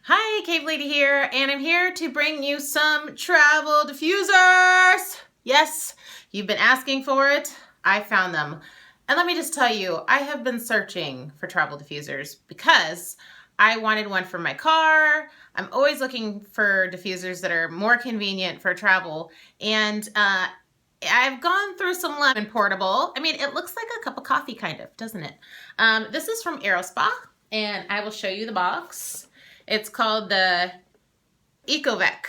Hi, Cave Lady here, and I'm here to bring you some travel diffusers. Yes, you've been asking for it. I found them. And let me just tell you, I have been searching for travel diffusers because I wanted one for my car. I'm always looking for diffusers that are more convenient for travel. And I've gone through some lemon portable. I mean, it looks like a cup of coffee kind of, doesn't it? This is from Aerospa, and I will show you the box. It's called the Ecovec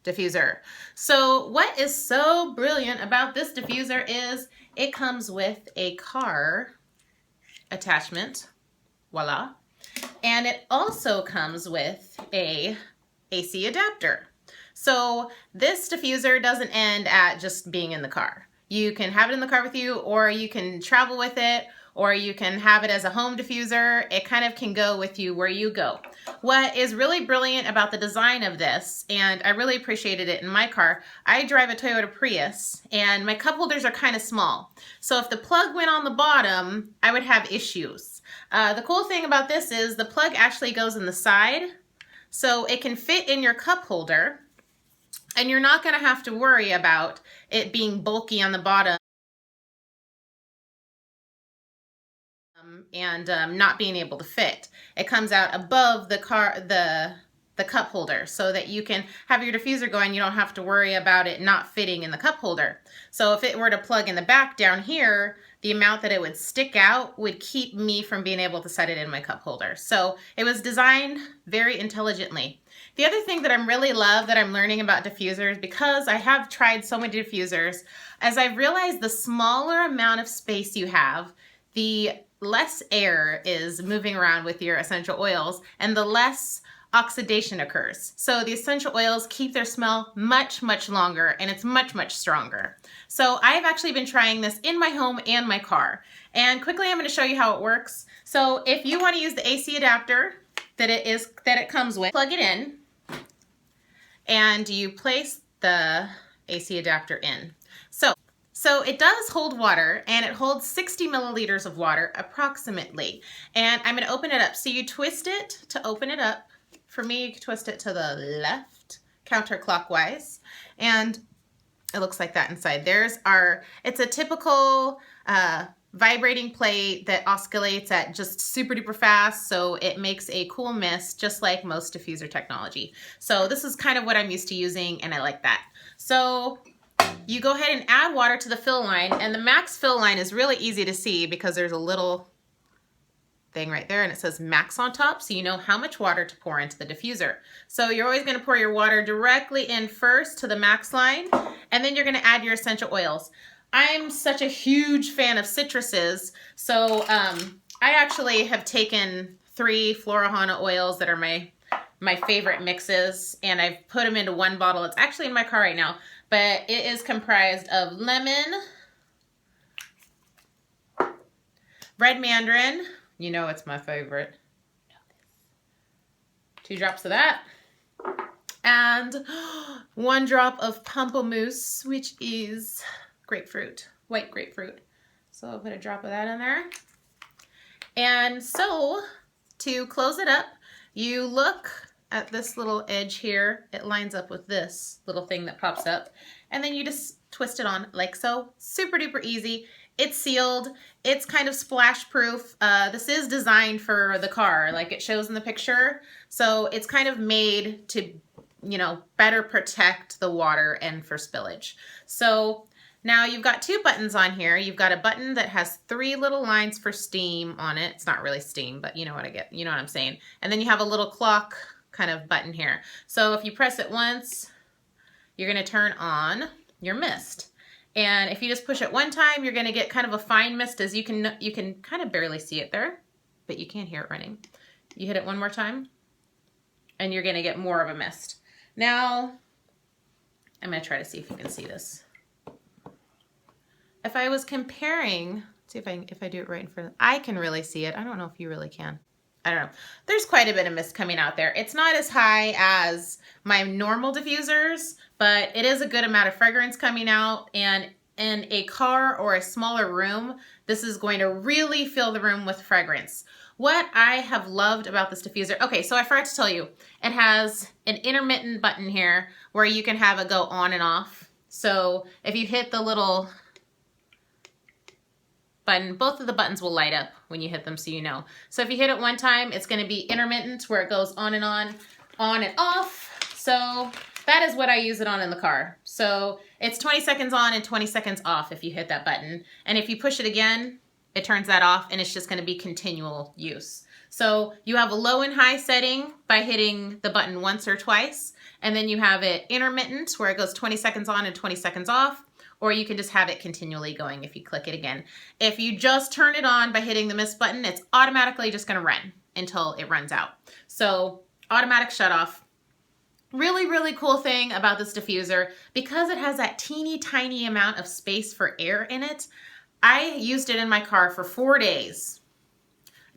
diffuser. So what is so brilliant about this diffuser is it comes with a car attachment, voila, and it also comes with a AC adapter. So this diffuser doesn't end at just being in the car. You can have it in the car with you, or you can travel with it, or you can have it as a home diffuser. It kind of can go with you where you go. What is really brilliant about the design of this, and I really appreciated it in my car, I drive a Toyota Prius, and my cup holders are kind of small. So if the plug went on the bottom, I would have issues. The cool thing about this is the plug actually goes in the side, so it can fit in your cup holder, and you're not going to have to worry about it being bulky on the bottom and not being able to fit. It comes out above the cup holder so that you can have your diffuser going. You don't have to worry about it not fitting in the cup holder. So if it were to plug in the back down here, the amount that it would stick out would keep me from being able to set it in my cup holder. So it was designed very intelligently. The other thing that I really love that I'm learning about diffusers, because I have tried so many diffusers, as I've realized the smaller amount of space you have, the less air is moving around with your essential oils and the less oxidation occurs. So the essential oils keep their smell much, much longer, and it's much, much stronger. So I've actually been trying this in my home and my car. And quickly I'm going to show you how it works. So if you want to use the AC adapter that it comes with, plug it in and you place the AC adapter in. So it does hold water, and it holds 60 milliliters of water approximately. And I'm going to open it up. So you twist it to open it up. For me, you can twist it to the left, counterclockwise, and it looks like that inside. It's a typical vibrating plate that oscillates at just super duper fast, so it makes a cool mist just like most diffuser technology. So this is kind of what I'm used to using, and I like that. So you go ahead and add water to the fill line, and the max fill line is really easy to see because there's a little thing right there and it says max on top, so you know how much water to pour into the diffuser. So you're always going to pour your water directly in first to the max line, and then you're going to add your essential oils. I'm such a huge fan of citruses, so I actually have taken 3 Florihana oils that are my favorite mixes, and I've put them into one bottle. It's actually in my car right now, but it is comprised of lemon, red mandarin, you know it's my favorite, 2 drops of that, and 1 drop of pamplemousse, which is grapefruit, white grapefruit. So I'll put a drop of that in there. And so to close it up, you look at this little edge here. It lines up with this little thing that pops up, and then you just twist it on like so. Super duper easy. It's sealed. It's kind of splash proof. This is designed for the car like it shows in the picture, so it's kind of made to, you know, better protect the water and for spillage. So now you've got 2 buttons on here. You've got a button that has 3 little lines for steam on it. It's not really steam, but you know what you know what I'm saying. And then you have a little clock kind of button here. So if you press it once, you're going to turn on your mist. And if you just push it one time, you're going to get kind of a fine mist, as you can kind of barely see it there, but you can hear it running. You hit it one more time, and you're going to get more of a mist. Now, I'm going to try to see if you can see this. If I was comparing, see if I do it right in front of, I can really see it. I don't know if you really can. I don't know. There's quite a bit of mist coming out there. It's not as high as my normal diffusers, but it is a good amount of fragrance coming out, and in a car or a smaller room, this is going to really fill the room with fragrance. what I have loved about this diffuser, okay, so I forgot to tell you, it has an intermittent button here where you can have it go on and off. So if you hit the little button, both of the buttons will light up when you hit them, so you know. So if you hit it one time, it's going to be intermittent where it goes on and off. So that is what I use it on in the car. So it's 20 seconds on and 20 seconds off if you hit that button. And if you push it again, it turns that off, and it's just going to be continual use. So you have a low and high setting by hitting the button once or twice, and then you have it intermittent where it goes 20 seconds on and 20 seconds off, or you can just have it continually going if you click it again. If you just turn it on by hitting the miss button, it's automatically just going to run until it runs out. So automatic shut off. Really, really cool thing about this diffuser, because it has that teeny tiny amount of space for air in it. I used it in my car for 4 days.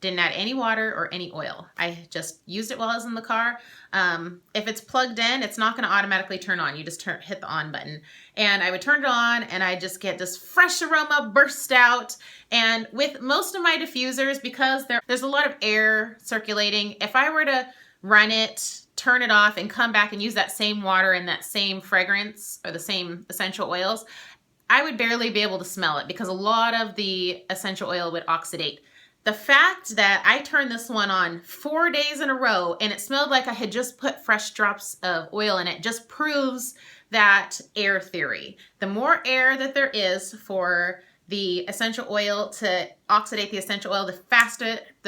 Didn't add any water or any oil. I just used it while I was in the car. If it's plugged in, it's not going to automatically turn on. You just hit the on button. And I would turn it on, and I just get this fresh aroma burst out. And with most of my diffusers, because there's a lot of air circulating, if I were to run it, turn it off, and come back and use that same water and that same fragrance or the same essential oils, I would barely be able to smell it because a lot of the essential oil would oxidate. The fact that I turned this one on 4 days in a row and it smelled like I had just put fresh drops of oil in it just proves that air theory. The more air that there is for the essential oil to oxidate the essential oil, the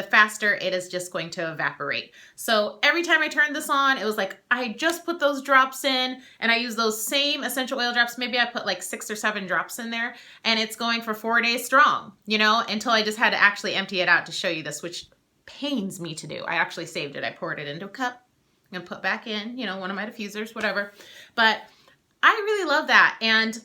faster it is just going to evaporate. So every time I turned this on, it was like I just put those drops in, and I use those same essential oil drops. Maybe I put like 6 or 7 drops in there, and it's going for 4 days strong, you know, until I just had to actually empty it out to show you this, which pains me to do. I actually saved it. I poured it into a cup and put back in, you know, one of my diffusers, whatever. But I really love that. And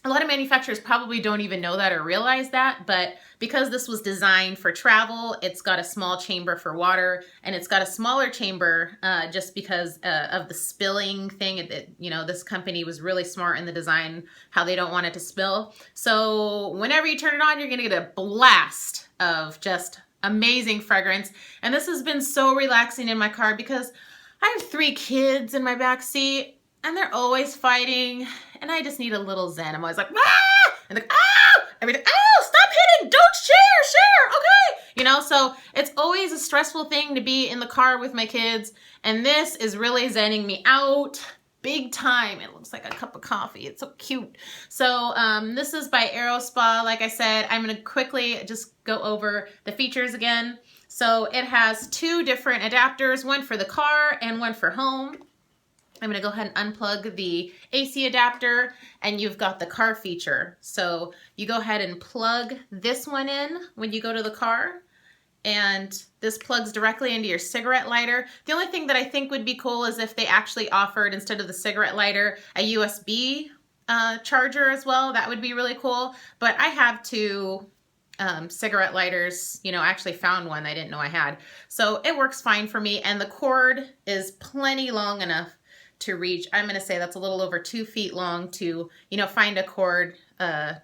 a lot of manufacturers probably don't even know that or realize that, but because this was designed for travel, it's got a small chamber for water, and it's got a smaller chamber just because of the spilling thing. You know, this company was really smart in the design, how they don't want it to spill. So whenever you turn it on, you're gonna get a blast of just amazing fragrance. And this has been so relaxing in my car because I have 3 kids in my back seat, and they're always fighting, and I just need a little zen. I'm always like, ah! And like, ah! Everything, oh, stop hitting! Don't share, okay? You know, so it's always a stressful thing to be in the car with my kids, and this is really zenning me out big time. It looks like a cup of coffee. It's so cute. So this is by Aerospa. Like I said, I'm gonna quickly just go over the features again. So it has 2 different adapters, one for the car and one for home. I'm going to go ahead and unplug the AC adapter, and you've got the car feature. So you go ahead and plug this one in when you go to the car, and this plugs directly into your cigarette lighter. The only thing that I think would be cool is if they actually offered, instead of the cigarette lighter, a USB charger as well. That would be really cool. But I have 2 cigarette lighters, you know, I actually found one I didn't know I had. So it works fine for me, and the cord is plenty long enough to reach. I'm going to say that's a little over 2 feet long to, you know, find a cord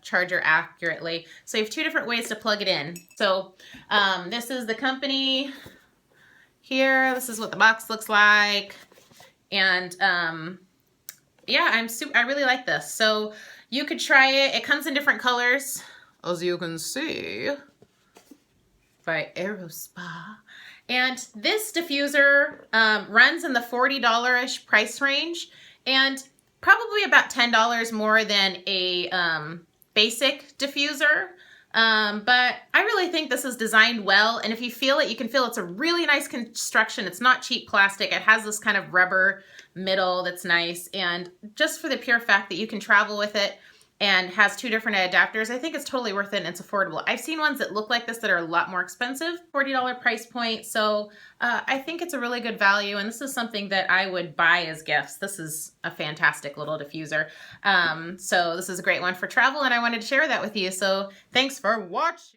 charger accurately. So you have 2 different ways to plug it in. So this is the company here. This is what the box looks like. And yeah, I really like this. So you could try it. It comes in different colors, as you can see, by Arospa. And this diffuser runs in the $40-ish price range, and probably about $10 more than a basic diffuser. But I really think this is designed well, and if you feel it, you can feel it's a really nice construction. It's not cheap plastic. It has this kind of rubber middle that's nice, and just for the pure fact that you can travel with it and has 2 different adapters, I think it's totally worth it, and it's affordable. I've seen ones that look like this that are a lot more expensive, $40 price point. So I think it's a really good value, and this is something that I would buy as gifts. This is a fantastic little diffuser. So this is a great one for travel, and I wanted to share that with you. So thanks for watching.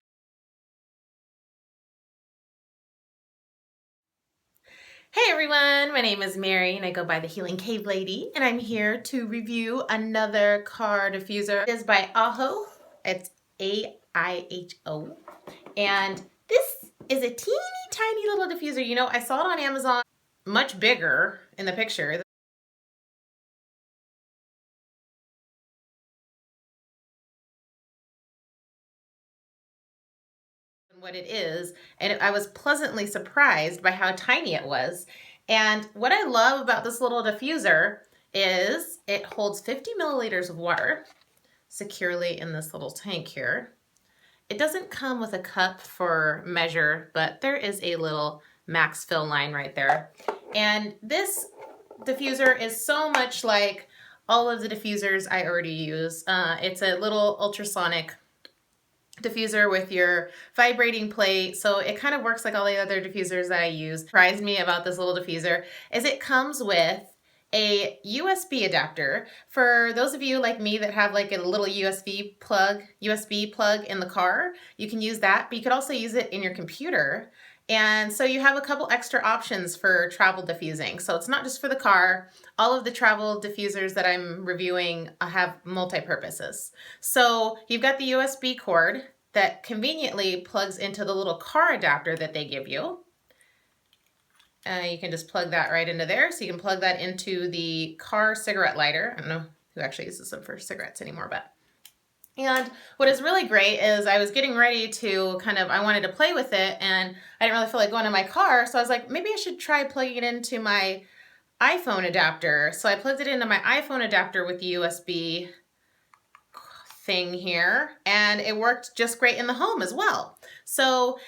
Hey everyone, my name is Mary and I go by the Healing Cave Lady, and I'm here to review another car diffuser. It is by Aiho. It's A-I-H-O. And this is a teeny tiny little diffuser. You know, I saw it on Amazon much bigger in the picture. What it is, and I was pleasantly surprised by how tiny it was. And what I love about this little diffuser is it holds 50 milliliters of water securely in this little tank here. It doesn't come with a cup for measure, but there is a little max fill line right there. And this diffuser is so much like all of the diffusers I already use. It's a little ultrasonic diffuser with your vibrating plate, so it kind of works like all the other diffusers that I use. What surprised me about this little diffuser is it comes with a USB adapter. For those of you like me that have like a little USB plug in the car, you can use that, but you could also use it in your computer. And so you have a couple extra options for travel diffusing. So it's not just for the car. All of the travel diffusers that I'm reviewing have multi-purposes. So you've got the USB cord that conveniently plugs into the little car adapter that they give you. You can just plug that right into there. So you can plug that into the car cigarette lighter. I don't know who actually uses them for cigarettes anymore, but. And what is really great is I was getting ready to I wanted to play with it, and I didn't really feel like going to my car. So I was like, maybe I should try plugging it into my iPhone adapter. So I plugged it into my iPhone adapter with the USB thing here, and it worked just great in the home as well. So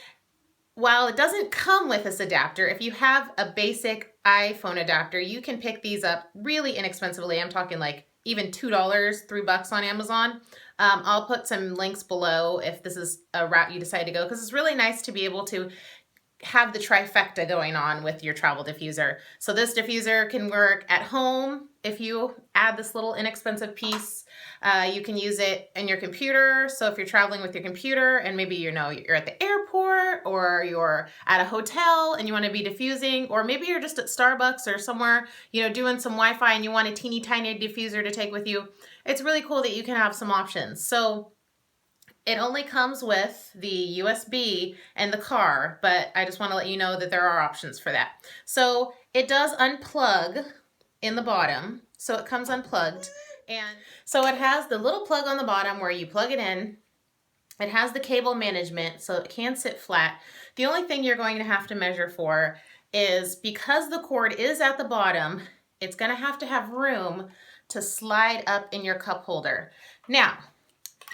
while it doesn't come with this adapter, if you have a basic iPhone adapter, you can pick these up really inexpensively. I'm talking like even $2, $3 on Amazon. I'll put some links below if this is a route you decide to go, because it's really nice to be able to have the trifecta going on with your travel diffuser. So this diffuser can work at home. If you add this little inexpensive piece, you can use it in your computer. So if you're traveling with your computer and maybe you're at the airport or you're at a hotel and you want to be diffusing, or maybe you're just at Starbucks or somewhere, doing some Wi-Fi and you want a teeny tiny diffuser to take with you, it's really cool that you can have some options. So it only comes with the USB and the car, but I just want to let you know that there are options for that. So it does unplug in the bottom, so it comes unplugged. And so it has the little plug on the bottom where you plug it in. It has the cable management, so it can sit flat. The only thing you're going to have to measure for is, because the cord is at the bottom, it's going to have room to slide up in your cup holder. Now,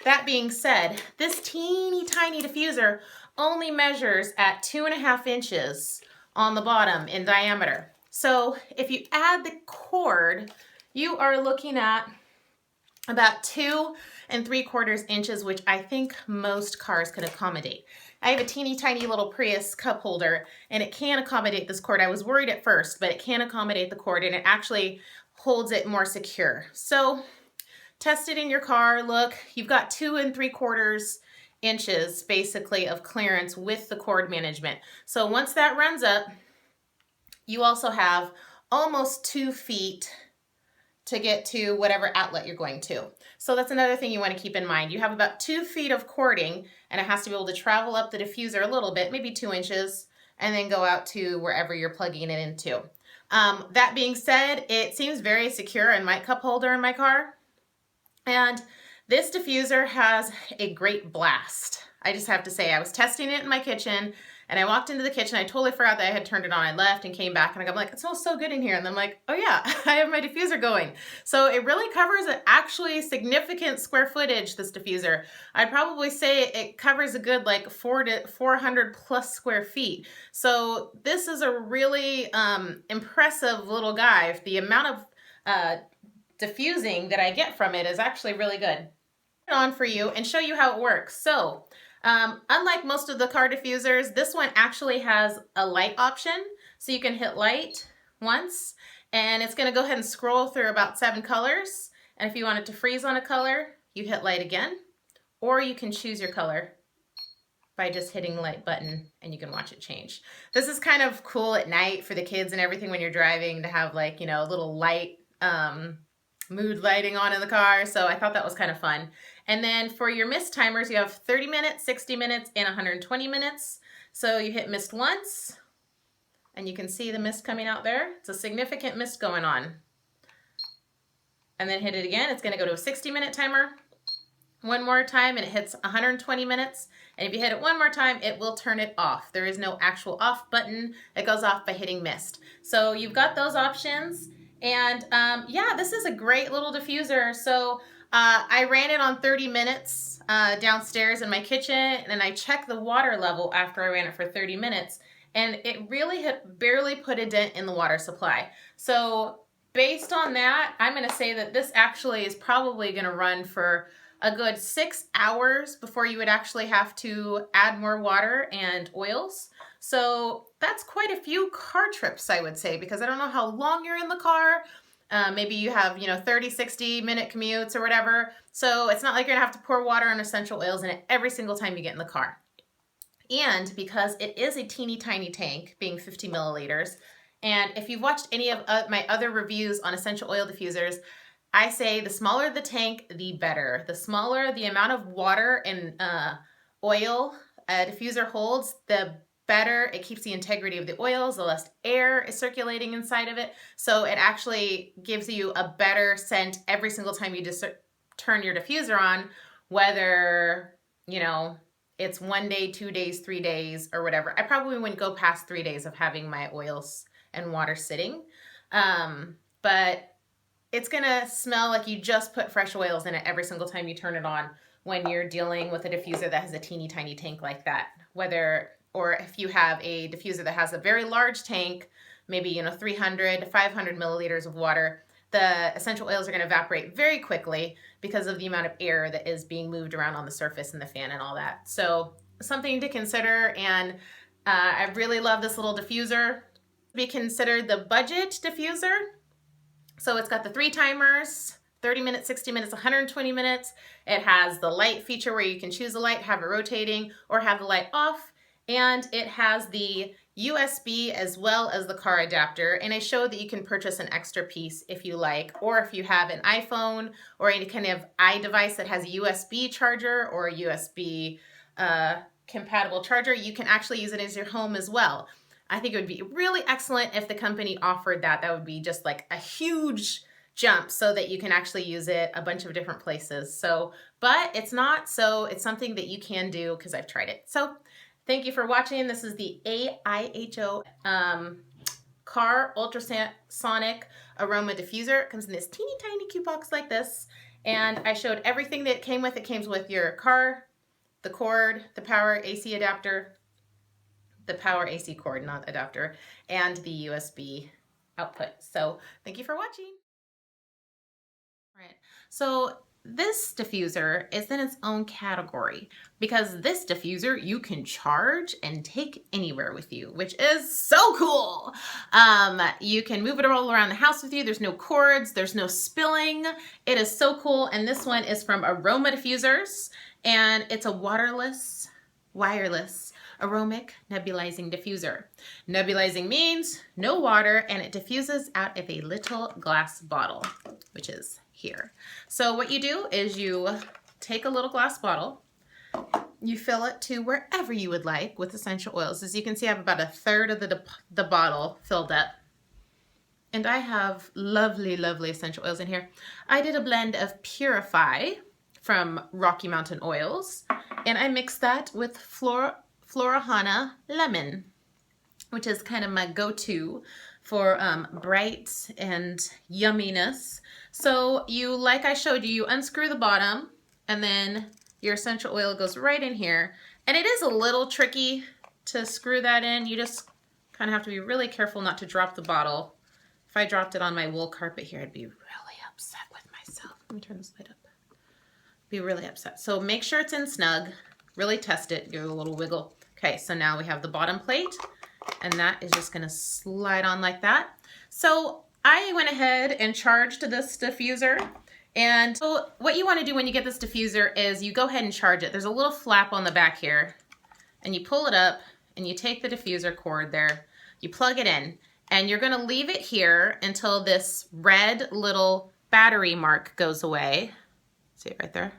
that being said, this teeny tiny diffuser only measures at 2.5 inches on the bottom in diameter. So if you add the cord, you are looking at about 2 3/4 inches, which I think most cars could accommodate. I have a teeny tiny little Prius cup holder, and it can accommodate this cord. I was worried at first, but it can accommodate the cord, and it actually holds it more secure. So test it in your car. Look, you've got 2 3/4 inches basically of clearance with the cord management. So once that runs up, you also have almost 2 feet to get to whatever outlet you're going to. So that's another thing you want to keep in mind. You have about 2 feet of cording, and it has to be able to travel up the diffuser a little bit, maybe 2 inches, and then go out to wherever you're plugging it into. That being said, it seems very secure in my cup holder in my car. And this diffuser has a great blast. I just have to say, I was testing it in my kitchen, and I walked into the kitchen. I totally forgot that I had turned it on. I left and came back, and I'm like, it smells so good in here. And I'm like, oh yeah, I have my diffuser going. So it really covers an actually significant square footage, this diffuser. I'd probably say it covers a good like 400 plus square feet. So this is a really impressive little guy. The amount of diffusing that I get from it is actually really good. Put it on for you and show you how it works. So unlike most of the car diffusers, this one actually has a light option. So you can hit light once, and it's going to go ahead and scroll through about 7 colors. And if you want it to freeze on a color, you hit light again, or you can choose your color by just hitting the light button, and you can watch it change. This is kind of cool at night for the kids and everything when you're driving, to have like, a little light mood lighting on in the car. So I thought that was kind of fun. And then for your mist timers, you have 30 minutes, 60 minutes, and 120 minutes. So you hit mist once, and you can see the mist coming out there. It's a significant mist going on. And then hit it again. It's gonna go to a 60-minute timer. One more time and it hits 120 minutes. And if you hit it one more time, it will turn it off. There is no actual off button. It goes off by hitting mist. So you've got those options. And yeah, this is a great little diffuser. So I ran it on 30 minutes downstairs in my kitchen, and I checked the water level after I ran it for 30 minutes. And it really had barely put a dent in the water supply. So based on that, I'm gonna say that this actually is probably gonna run for a good 6 hours before you would actually have to add more water and oils. So that's quite a few car trips, I would say, because I don't know how long you're in the car. Maybe you have, 30, 60-minute commutes or whatever. So it's not like you're gonna have to pour water and essential oils in it every single time you get in the car. And because it is a teeny tiny tank, being 50 milliliters, and if you've watched any of my other reviews on essential oil diffusers, I say the smaller the tank, the better. The smaller the amount of water and oil a diffuser holds, the better it keeps the integrity of the oils, the less air is circulating inside of it. So it actually gives you a better scent every single time you turn your diffuser on, whether, it's 1 day, 2 days, 3 days, or whatever. I probably wouldn't go past 3 days of having my oils and water sitting. But it's gonna smell like you just put fresh oils in it every single time you turn it on when you're dealing with a diffuser that has a teeny tiny tank like that. Or if you have a diffuser that has a very large tank, maybe 300 to 500 milliliters of water, the essential oils are gonna evaporate very quickly because of the amount of air that is being moved around on the surface and the fan and all that. So something to consider, and I really love this little diffuser. Be considered the budget diffuser. So it's got the 3 timers, 30 minutes, 60 minutes, 120 minutes. It has the light feature where you can choose the light, have it rotating, or have the light off. And it has the USB as well as the car adapter. And I showed that you can purchase an extra piece if you like, or if you have an iPhone or any kind of iDevice that has a USB charger or a USB compatible charger, you can actually use it as your home as well. I think it would be really excellent if the company offered that. That would be just like a huge jump so that you can actually use it a bunch of different places. So, but it's not, so it's something that you can do because I've tried it. So thank you for watching. This is the Aiho Car Ultrasonic Aroma Diffuser. It comes in this teeny tiny cute box like this. And I showed everything that it came with. It came with your car, the cord, the power AC adapter, the power AC cord, not adapter, and the USB output. So thank you for watching. All right, so this diffuser is in its own category because this diffuser you can charge and take anywhere with you, which is so cool. You can move it all around the house with you. There's no cords, there's no spilling. It is so cool. And this one is from Aroma Diffusers, and it's a waterless, wireless aromatic nebulizing diffuser. Nebulizing means no water, and it diffuses out of a little glass bottle, which is here. So what you do is you take a little glass bottle, you fill it to wherever you would like with essential oils. As you can see, I have about 1/3 of the bottle filled up. And I have lovely, lovely essential oils in here. I did a blend of Purify from Rocky Mountain Oils, and I mixed that with Florihana Lemon, which is kind of my go-to for bright and yumminess. So you, like I showed you, you unscrew the bottom and then your essential oil goes right in here. And it is a little tricky to screw that in. You just kind of have to be really careful not to drop the bottle. If I dropped it on my wool carpet here, I'd be really upset with myself. Let me turn this light up. Be really upset. So make sure it's in snug. Really test it. Give it a little wiggle. Okay, so now we have the bottom plate, and that is just gonna slide on like that. So I went ahead and charged this diffuser. And so what you wanna do when you get this diffuser is you go ahead and charge it. There's a little flap on the back here, and you pull it up, and you take the diffuser cord there, you plug it in, and you're gonna leave it here until this red little battery mark goes away. See it right there?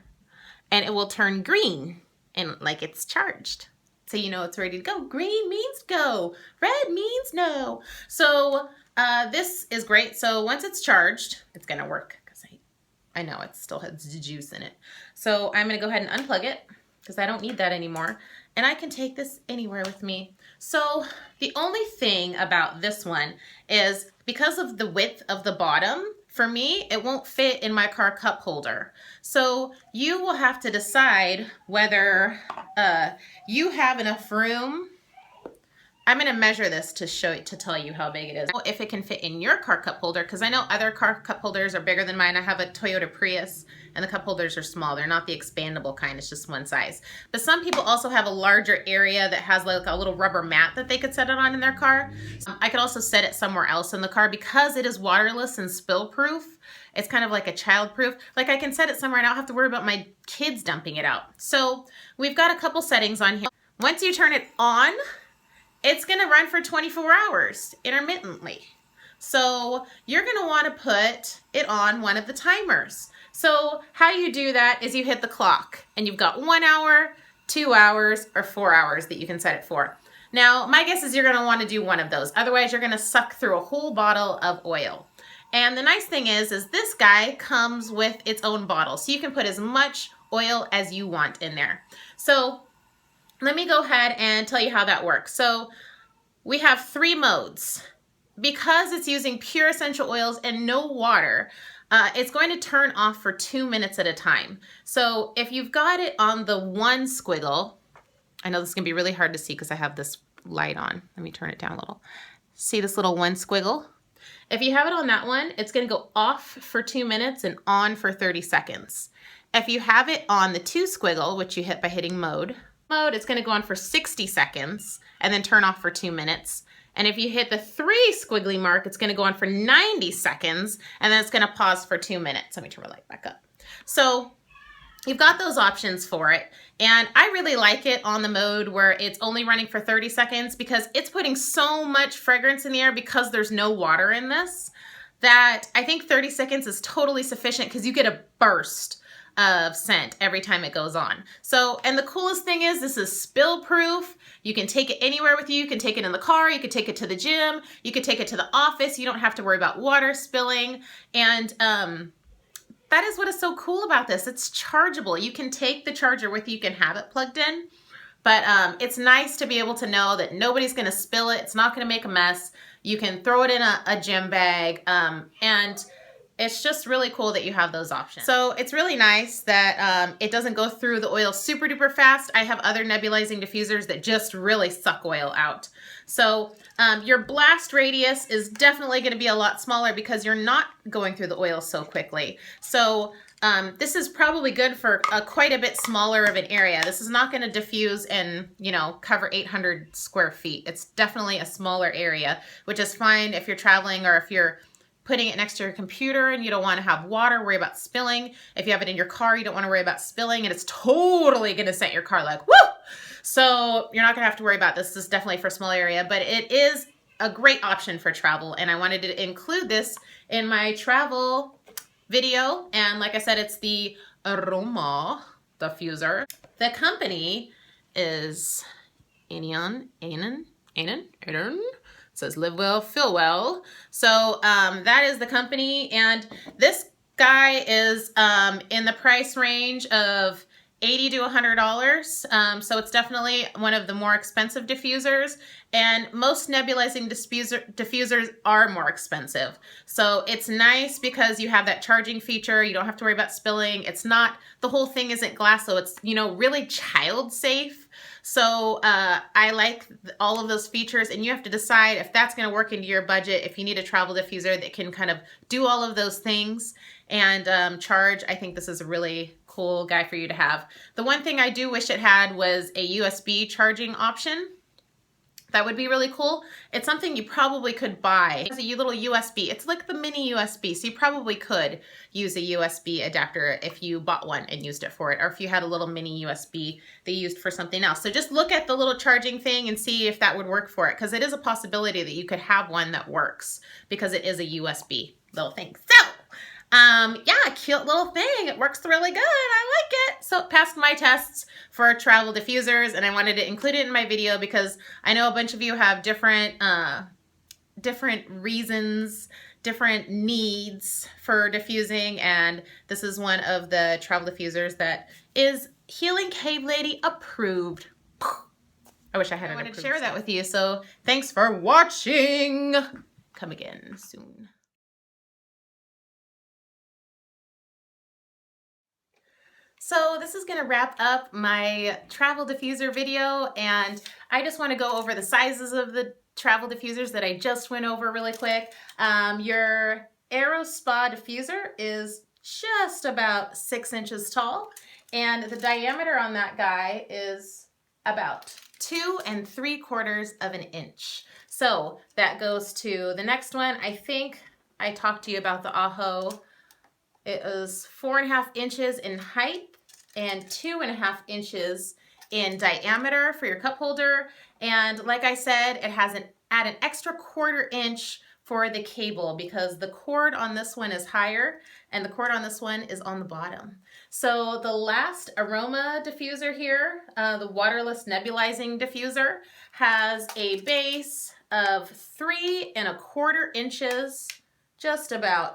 And it will turn green, and like it's charged. So you know it's ready to go. Green means go, red means no. So this is great. So once it's charged, it's gonna work because I know it still has juice in it. So I'm gonna go ahead and unplug it because I don't need that anymore. And I can take this anywhere with me. So the only thing about this one is because of the width of the bottom, for me, it won't fit in my car cup holder. So you will have to decide whether you have enough room. I'm going to measure this to tell you how big it is. If it can fit in your car cup holder, because I know other car cup holders are bigger than mine. I have a Toyota Prius and the cup holders are small. They're not the expandable kind. It's just one size. But some people also have a larger area that has like a little rubber mat that they could set it on in their car. I could also set it somewhere else in the car because it is waterless and spill proof. It's kind of like a child proof. Like I can set it somewhere and I don't have to worry about my kids dumping it out. So we've got a couple settings on here. Once you turn it on, it's going to run for 24 hours intermittently. So you're going to want to put it on one of the timers. So how you do that is you hit the clock and you've got 1 hour, 2 hours, or 4 hours that you can set it for. Now, my guess is you're going to want to do one of those. Otherwise, you're going to suck through a whole bottle of oil. And the nice thing is this guy comes with its own bottle. So you can put as much oil as you want in there. So let me go ahead and tell you how that works. So we have 3 modes. Because it's using pure essential oils and no water, it's going to turn off for 2 minutes at a time. So if you've got it on the 1 squiggle, I know this is going to be really hard to see because I have this light on. Let me turn it down a little. See this little 1 squiggle? If you have it on that one, it's going to go off for 2 minutes and on for 30 seconds. If you have it on the 2 squiggle, which you hit by hitting mode, it's going to go on for 60 seconds and then turn off for 2 minutes. And if you hit the 3 squiggly mark, it's going to go on for 90 seconds and then it's going to pause for 2 minutes. Let me turn my light back up. So you've got those options for it. And I really like it on the mode where it's only running for 30 seconds because it's putting so much fragrance in the air because there's no water in this that I think 30 seconds is totally sufficient because you get a burst of scent every time it goes on. So, and the coolest thing is this is spill proof. You can take it anywhere with you. You can take it in the car. You can take it to the gym. You can take it to the office. You don't have to worry about water spilling. And that is what is so cool about this. It's chargeable. You can take the charger with you. You can have it plugged in. But it's nice to be able to know that nobody's going to spill it. It's not going to make a mess. You can throw it in a gym bag. And it's just really cool that you have those options. So it's really nice that it doesn't go through the oil super duper fast. I have other nebulizing diffusers that just really suck oil out. So your blast radius is definitely going to be a lot smaller because you're not going through the oil so quickly. So this is probably good for quite a bit smaller of an area. This is not going to diffuse and, you know, cover 800 square feet. It's definitely a smaller area, which is fine if you're traveling or if you're putting it next to your computer and you don't want to have water, worry about spilling. If you have it in your car, you don't want to worry about spilling and it's totally going to scent your car like, woo! So you're not going to have to worry about this. This is definitely for a small area, but it is a great option for travel. And I wanted to include this in my travel video. And like I said, it's the Aroma diffuser. The company is Aennen. Says live well, feel well. So that is the company, and this guy is in the price range of $80 to $100. So it's definitely one of the more expensive diffusers, and most nebulizing diffusers are more expensive. So it's nice because you have that charging feature. You don't have to worry about spilling. It's not, the whole thing isn't glass, so it's, you know, really child safe. So I like all of those features, and you have to decide if that's going to work into your budget, if you need a travel diffuser that can kind of do all of those things and charge. I think this is a really cool guy for you to have. The one thing I do wish it had was a USB charging option. That would be really cool. It's something you probably could buy. It's a little USB. It's like the mini USB, so you probably could use a USB adapter if you bought one and used it for it, or if you had a little mini USB they used for something else. So just look at the little charging thing and see if that would work for it, because it is a possibility that you could have one that works because it is a USB little thing. So Yeah, cute little thing. It works really good. I like it. So it passed my tests for travel diffusers, and I wanted to include it in my video because I know a bunch of you have different reasons, different needs for diffusing, and this is one of the travel diffusers that is Healing Cave Lady approved. I wish I had. I wanted to share that with you, so thanks for watching. Come again soon. So this is going to wrap up my travel diffuser video, and I just want to go over the sizes of the travel diffusers that I just went over really quick. Your Aerospa diffuser is just about 6 inches tall, and the diameter on that guy is about 2 3/4 of an inch. So that goes to the next one. I think I talked to you about the Aiho. It was 4.5 inches in height and 2.5 inches in diameter for your cup holder. And like I said, it has add an extra 1/4 inch for the cable because the cord on this one is higher and the cord on this one is on the bottom. So the last Aroma diffuser here, the waterless nebulizing diffuser, has a base of 3 1/4 inches, just a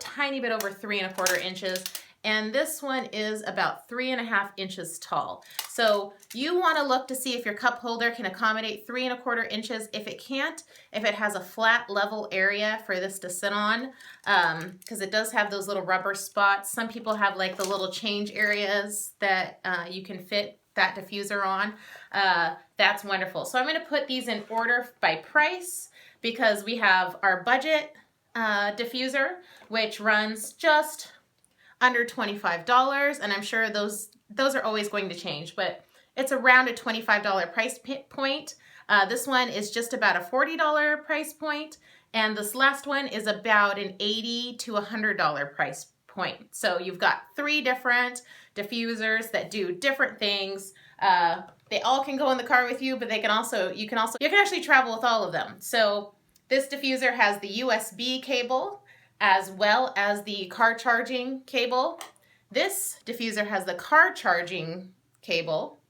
tiny bit over 3 1/4 inches. And this one is about 3.5 inches tall. So you want to look to see if your cup holder can accommodate 3 1/4 inches. If it can't, if it has a flat level area for this to sit on, because it does have those little rubber spots. Some people have like the little change areas that you can fit that diffuser on. That's wonderful. So I'm going to put these in order by price because we have our budget diffuser, which runs just under $25, and I'm sure those are always going to change, but it's around a $25 price point. This one is just about a $40 price point, and this last one is about an $80 to $100 price point. So you've got 3 different diffusers that do different things. They all can go in the car with you, but you can actually travel with all of them. So this diffuser has the USB cable as well as the car charging cable. This diffuser has the car charging cable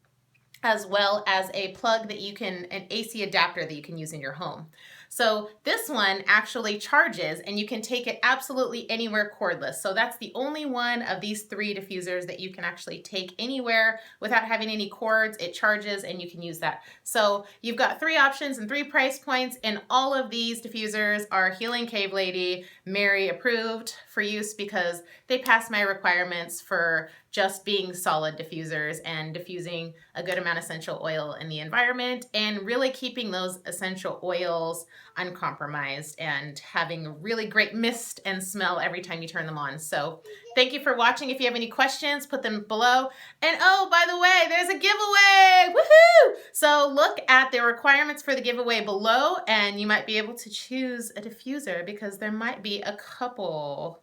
as well as a plug that an AC adapter that you can use in your home. So this one actually charges and you can take it absolutely anywhere cordless. So that's the only one of these 3 diffusers that you can actually take anywhere without having any cords. It charges and you can use that. So you've got 3 options and 3 price points, and all of these diffusers are Healing Cave Lady Myrrh approved for use because they pass my requirements for just being solid diffusers and diffusing a good amount of essential oil in the environment and really keeping those essential oils uncompromised and having a really great mist and smell every time you turn them on. So thank you for watching. If you have any questions, put them below. And oh, by the way, there's a giveaway. Woohoo! So look at the requirements for the giveaway below and you might be able to choose a diffuser because there might be a couple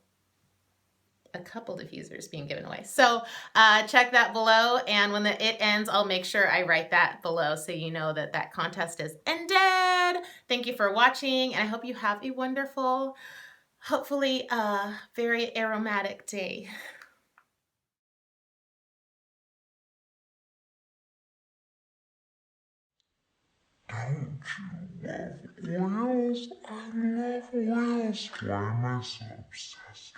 diffusers being given away. So check that below, and when it ends, I'll make sure I write that below so you know that that contest is ended. Thank you for watching, and I hope you have a wonderful, hopefully very aromatic day. Don't you love oils? I love oils. Why am I so obsessed